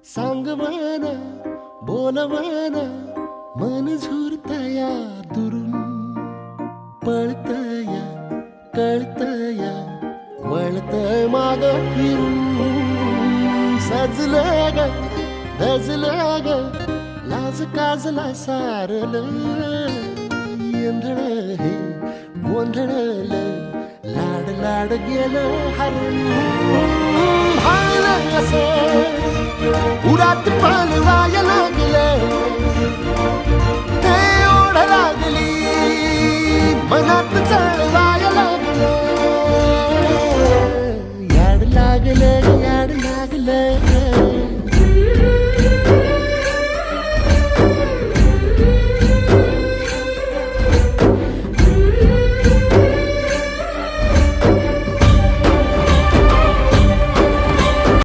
सांगवान बोलवान मन झुरतया दुरून पळतया कळतया वळतय माग फिरून सजलं ग धजलं ग लाज काजला सारलं येंधळ हे गोंधळलं लाड लाड गेलं हरून भाळलं कसं उरात पालवाया लागलं ते ओढ लागली मनात चळवाया लागलं याड लागलं